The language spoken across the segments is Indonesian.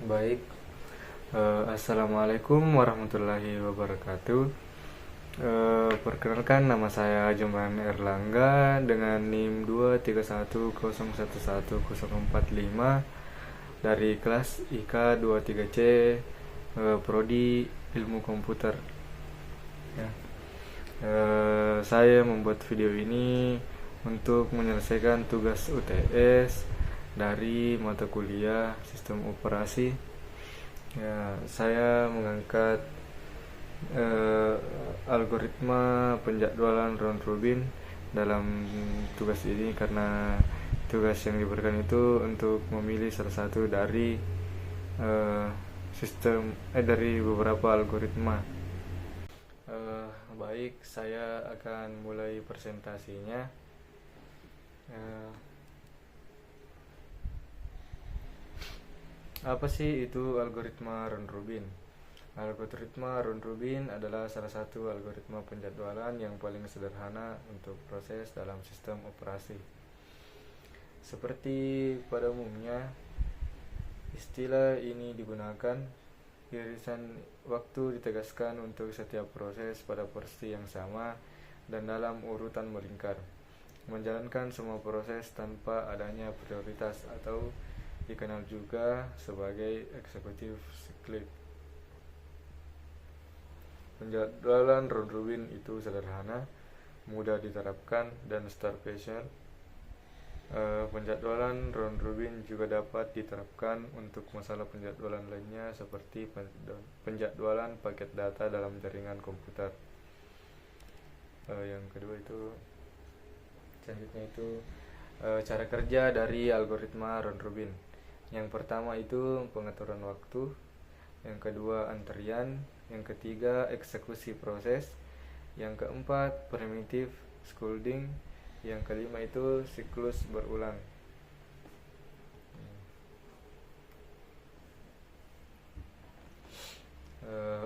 Baik, Assalamualaikum warahmatullahi wabarakatuh. Perkenalkan, nama saya Jumran Erlangga dengan NIM 231011045 dari kelas IK 23C, Prodi Ilmu Komputer. Ya. Saya membuat video ini untuk menyelesaikan tugas UTS dari mata kuliah Sistem Operasi. Ya, saya mengangkat algoritma penjadwalan round robin dalam tugas ini karena tugas yang diberikan itu untuk memilih salah satu dari dari beberapa algoritma. Baik, saya akan mulai presentasinya. Apa sih itu algoritma round robin? Algoritma round robin adalah salah satu algoritma penjadwalan yang paling sederhana untuk proses dalam sistem operasi. Seperti pada umumnya, istilah ini digunakan, irisan waktu ditegaskan untuk setiap proses pada porsi yang sama dan dalam urutan melingkar, menjalankan semua proses tanpa adanya prioritas atau dikenal juga sebagai executive cyclic. Penjadwalan round robin itu sederhana, mudah diterapkan, dan start patient. Penjadwalan round robin juga dapat diterapkan untuk masalah penjadwalan lainnya seperti penjadwalan paket data dalam jaringan komputer. Yang kedua itu selanjutnya itu cara kerja dari algoritma round robin. Yang pertama itu pengaturan waktu, yang kedua antrian, yang ketiga eksekusi proses, yang keempat primitive scolding, yang kelima itu siklus berulang.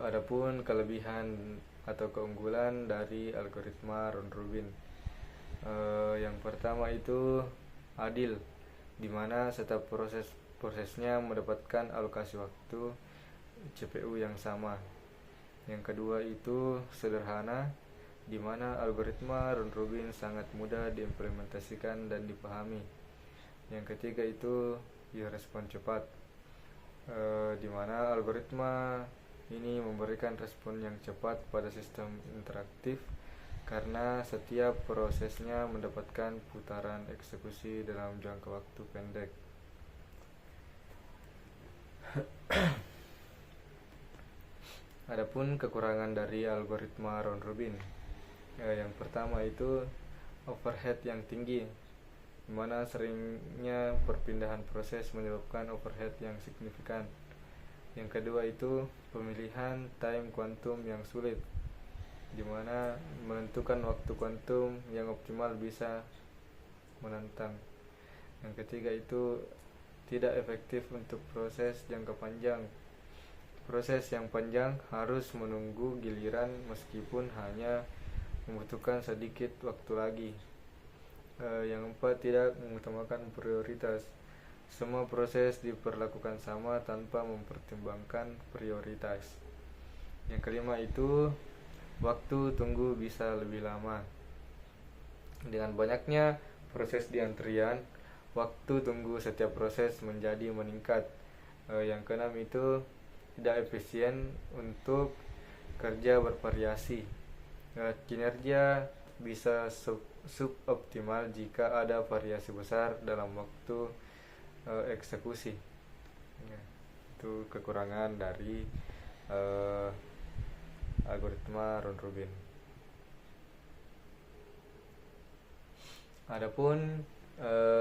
Adapun kelebihan atau keunggulan dari algoritma round robin. Yang pertama itu adil, di mana setiap prosesnya mendapatkan alokasi waktu CPU yang sama. Yang kedua itu sederhana, di mana algoritma round robin sangat mudah diimplementasikan dan dipahami. Yang ketiga itu respon cepat, di mana algoritma ini memberikan respon yang cepat pada sistem interaktif karena setiap prosesnya mendapatkan putaran eksekusi dalam jangka waktu pendek. Adapun kekurangan dari algoritma round robin, yang pertama itu overhead yang tinggi, di mana seringnya perpindahan proses menyebabkan overhead yang signifikan. Yang kedua itu pemilihan time quantum yang sulit, di mana menentukan waktu kuantum yang optimal bisa menantang. Yang ketiga itu tidak efektif untuk proses jangka panjang. Proses yang panjang harus menunggu giliran meskipun hanya membutuhkan sedikit waktu lagi. Yang keempat, tidak mengutamakan prioritas. Semua proses diperlakukan sama tanpa mempertimbangkan prioritas. Yang kelima itu waktu tunggu bisa lebih lama. Dengan banyaknya proses di antrian, waktu tunggu setiap proses menjadi meningkat. Yang keenam itu tidak efisien untuk kerja bervariasi. Kinerja bisa suboptimal jika ada variasi besar dalam waktu eksekusi. Itu kekurangan dari algoritma round robin. Adapun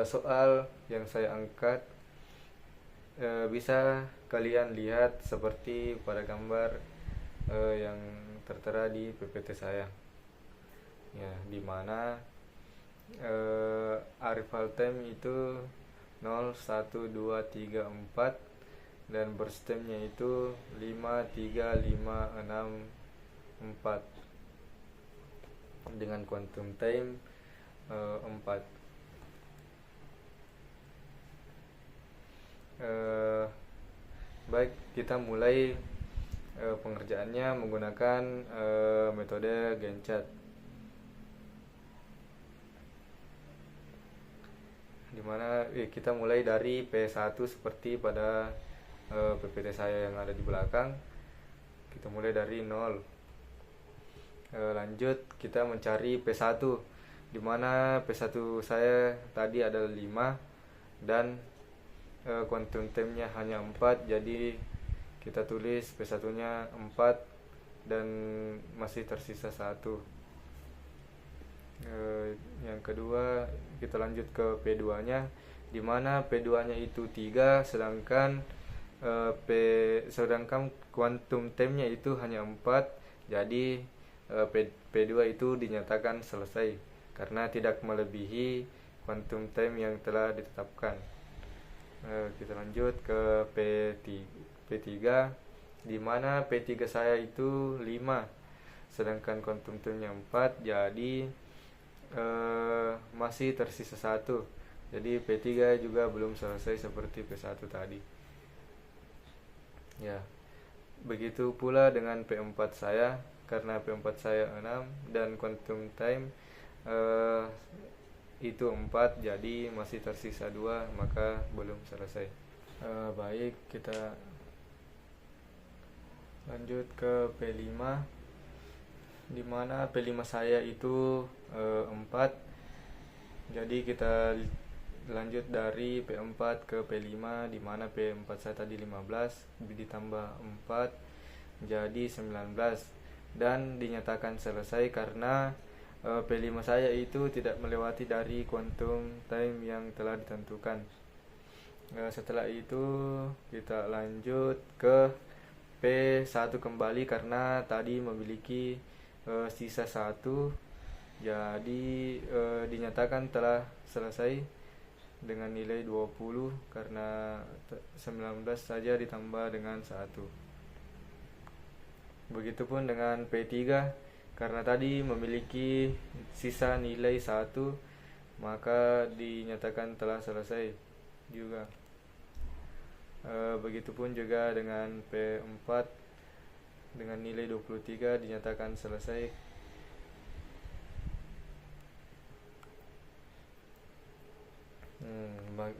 soal yang saya angkat bisa kalian lihat seperti pada gambar yang tertera di PPT saya. Ya, di mana arrival time itu 0, 1, 2, 3, 4 dan burst time-nya itu 5, 3, 5, 6, 4 dengan quantum time 4. baik kita mulai pengerjaannya menggunakan metode Gantt chart, dimana kita mulai dari P1 seperti pada PPT saya yang ada di belakang. Kita mulai dari 0. Lanjut kita mencari P1, dimana P1 saya tadi adalah 5 dan quantum time-nya hanya 4, jadi kita tulis P1 nya 4 dan masih tersisa 1. Yang kedua kita lanjut ke P2 nya, dimana P2 nya itu 3 sedangkan quantum time nya itu hanya 4, jadi P2 itu dinyatakan selesai karena tidak melebihi quantum time yang telah ditetapkan. Kita lanjut ke P3, di mana P3 saya itu 5 sedangkan quantum time-nya 4, jadi masih tersisa 1. Jadi P3 juga belum selesai seperti P1 tadi. Ya. Begitu pula dengan P4 saya, karena P4 saya 6 dan quantum time itu 4, jadi masih tersisa 2, maka belum selesai. Baik, kita lanjut ke P5, dimana P5 saya itu 4, jadi kita lanjut dari P4 ke P5, dimana P4 saya tadi 15 ditambah 4 jadi 19 dan dinyatakan selesai karena P5 saya itu tidak melewati dari quantum time yang telah ditentukan. Setelah itu kita lanjut ke P1 kembali karena tadi memiliki sisa 1, jadi dinyatakan telah selesai dengan nilai 20 karena 19 saja ditambah dengan 1. Begitupun dengan P3, karena tadi memiliki sisa nilai 1, maka dinyatakan telah selesai juga. Begitupun juga dengan P4 dengan nilai 23 dinyatakan selesai.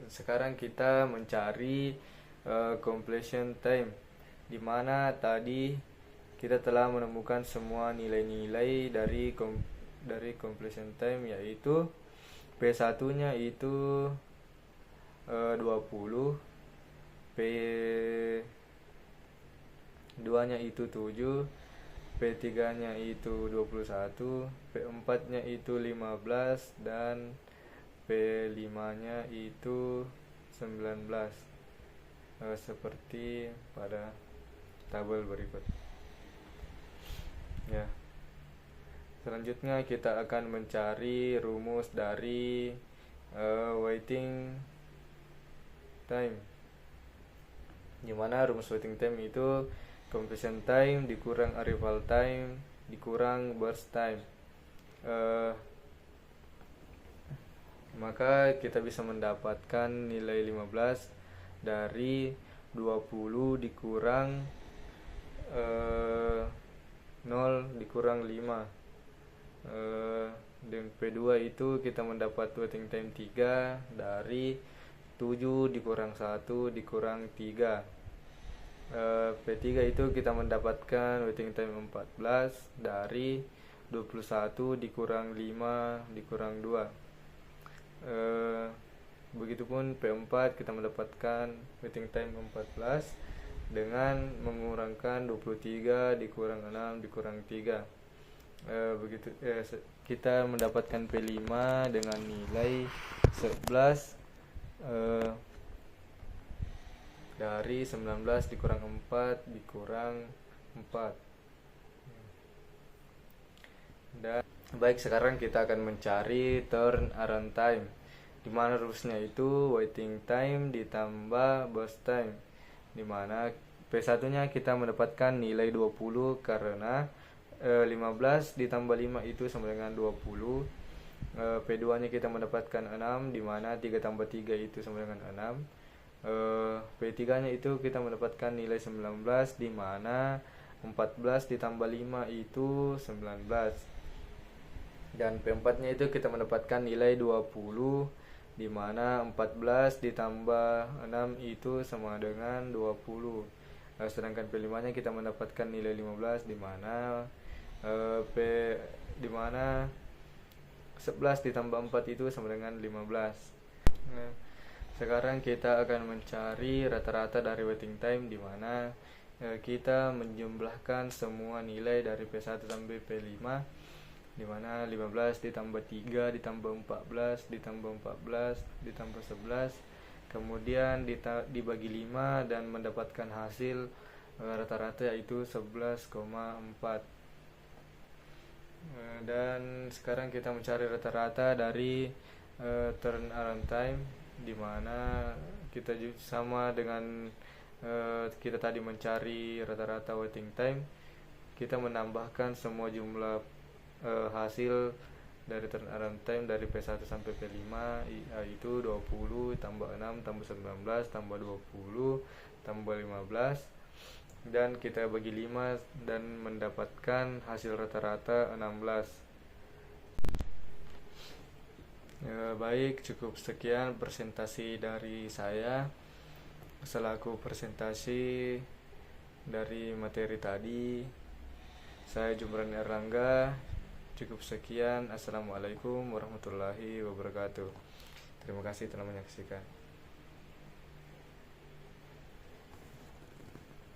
Sekarang kita mencari completion time, dimana tadi kita telah menemukan semua nilai-nilai dari completion time, yaitu P1 nya itu 20, P2 nya itu 7, P3 nya itu 21, P4 nya itu 15 dan P5 nya itu 19, seperti pada tabel berikut. Ya. Selanjutnya kita akan mencari rumus dari waiting time, dimana rumus waiting time itu completion time dikurang arrival time dikurang burst time. Maka kita bisa mendapatkan nilai 15 dari 20 dikurang 0 dikurang 5. Dan P2 itu kita mendapat waiting time 3 dari 7 dikurang 1 dikurang 3. P3 itu kita mendapatkan waiting time 14 dari 21 dikurang 5 dikurang 2. Begitupun P4 kita mendapatkan waiting time 14 dengan mengurangkan 23 dikurang 6 dikurang 3. Begitu kita mendapatkan P5 dengan nilai 11 dari 19 dikurang 4 dikurang 4. Dan baik, sekarang kita akan mencari turn around time, dimana rumusnya itu waiting time ditambah burst time, dimana P1 nya kita mendapatkan nilai 20 karena 15 ditambah 5 itu sama dengan 20. P2 nya kita mendapatkan 6, dimana 3 tambah 3 itu sama dengan 6. P3 P3 nya itu kita mendapatkan nilai 19, di mana 14 ditambah 5 itu 19. Dan P4 nya itu kita mendapatkan nilai 20, di mana 14 ditambah 6 itu sama dengan 20. Sedangkan P5 nya kita mendapatkan nilai 15, di mana di mana 11 ditambah 4 itu sama dengan 15. Nah, sekarang kita akan mencari rata-rata dari waiting time, di mana kita menjumlahkan semua nilai dari P1 sampai P5, di mana 15 ditambah 3 ditambah 14 ditambah 14 ditambah 11, kemudian dibagi 5 dan mendapatkan hasil rata-rata yaitu 11,4. Dan sekarang kita mencari rata-rata dari turnaround time, di mana kita sama dengan kita tadi mencari rata-rata waiting time, kita menambahkan semua jumlah hasil dari turnaround time dari P1 sampai P5, yaitu 20 tambah 6 tambah 19 tambah 20 tambah 15, dan kita bagi 5 dan mendapatkan hasil rata-rata 16. Baik, cukup sekian presentasi dari saya selaku presentasi dari materi tadi. Saya Jumran Erlangga. Cukup sekian. Assalamualaikum warahmatullahi wabarakatuh. Terima kasih telah menyaksikan.